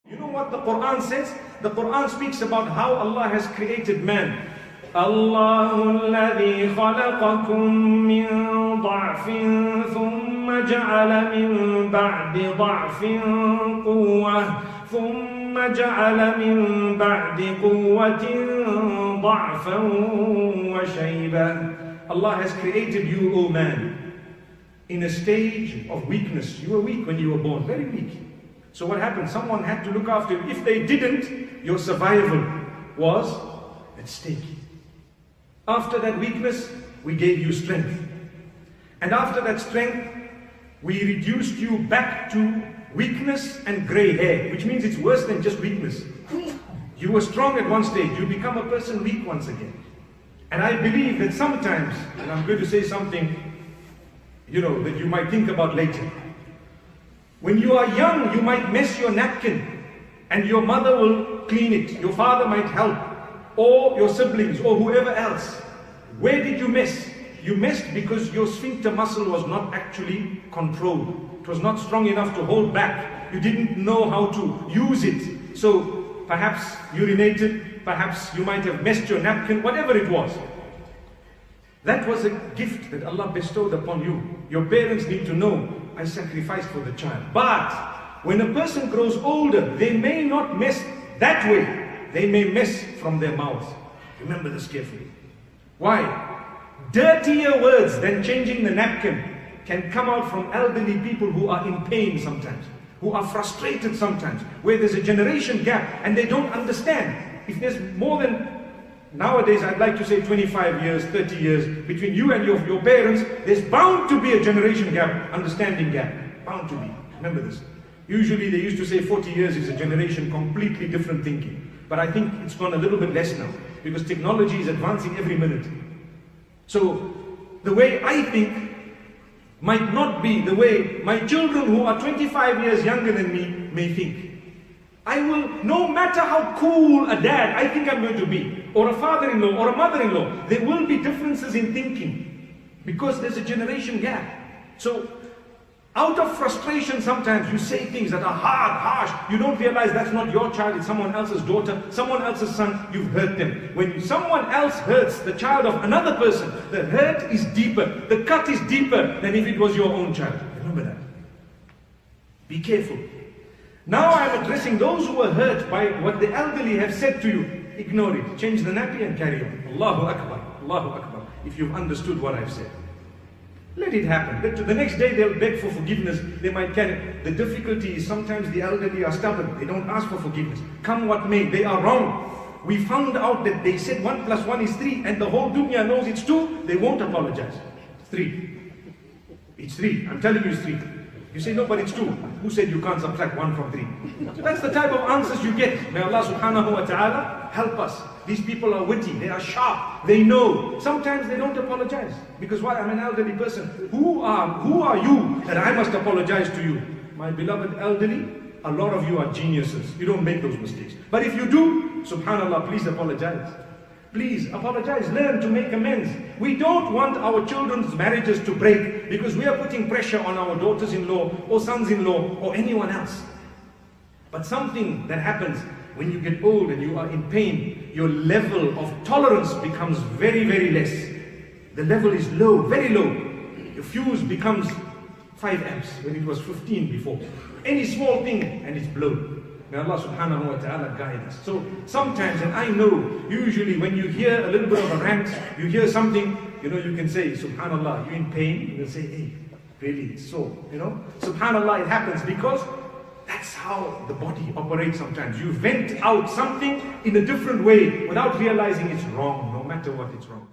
You know what the Quran says? The Quran speaks about how Allah has created man. Allahu alladhi khalaqakum min ضعفٍ ثم جعل من بعد ضعف قوة ثم جعل من بعد قوة ضعفا وشيبة. Allah has created you, O man, in a stage of weakness. You were weak when you were born, very weak. So what happened? Someone had to look after you. If they didn't, your survival was at stake. After that weakness, we gave you strength. And after that strength, we reduced you back to weakness and grey hair, which means it's worse than just weakness. You were strong at one stage, you become a person weak once again. And I believe that sometimes, and I'm going to say something, that you might think about later. When you are young, you might mess your napkin and your mother will clean it. Your father might help, or your siblings, or whoever else. Where did you mess? You messed because your sphincter muscle was not actually controlled. It was not strong enough to hold back. You didn't know how to use it. So perhaps urinated, perhaps you might have messed your napkin, whatever it was. That was a gift that Allah bestowed upon you. Your parents need to know, I sacrificed for the child. But when a person grows older, they may not mess that way. They may mess from their mouths. Remember this carefully. Why? Dirtier words than changing the napkin can come out from elderly people who are in pain sometimes, who are frustrated sometimes, where there's a generation gap and they don't understand. If there's more than, nowadays I'd like to say 25 years, 30 years, between you and your parents, there's bound to be a generation gap, understanding gap, bound to be. Remember this. Usually they used to say 40 years is a generation completely different thinking. But I think it's gone a little bit less now, because technology is advancing every minute. So the way I think might not be the way my children who are 25 years younger than me may think. I will, no matter how cool a dad I think I'm going to be, or a father-in-law, or a mother-in-law, there will be differences in thinking, because there's a generation gap. So out of frustration sometimes you say things that are hard, harsh. You don't realize that's not your child, it's someone else's daughter, someone else's son. You've hurt them. When someone else hurts the child of another person, the hurt is deeper, the cut is deeper than if it was your own child. Remember that. Be careful. Now I'm addressing those who were hurt by what the elderly have said to you. Ignore it. Change the nappy and carry on. Allahu Akbar. Allahu Akbar. If you've understood what I've said. Let it happen. The next day they'll beg for forgiveness. They might carry. The difficulty is sometimes the elderly are stubborn. They don't ask for forgiveness. Come what may, they are wrong. We found out that they said 1 + 1 is 3 and the whole dunya knows it's 2. They won't apologize. It's 3. It's 3. I'm telling you it's 3. You say, no, but it's 2. Who said you can't subtract 1 from 3? That's the type of answers you get. May Allah subhanahu wa ta'ala help us. These people are witty, they are sharp, they know. Sometimes they don't apologize. Because why? I'm an elderly person. Who are you that I must apologize to you? My beloved elderly, a lot of you are geniuses. You don't make those mistakes. But if you do, subhanallah, please apologize. Please apologize, learn to make amends. We don't want our children's marriages to break because we are putting pressure on our daughters-in-law or sons-in-law or anyone else. But something that happens when you get old and you are in pain, your level of tolerance becomes very, very less. The level is low, very low. Your fuse becomes 5 amps when it was 15 before. Any small thing and it's blown. May Allah subhanahu wa ta'ala guide us. So sometimes, and I know, usually when you hear a little bit of a rant, you hear something, you can say, subhanallah, you're in pain. You will say, hey, really, it's so, subhanallah, it happens because that's how the body operates sometimes. You vent out something in a different way without realizing it's wrong, no matter what, it's wrong.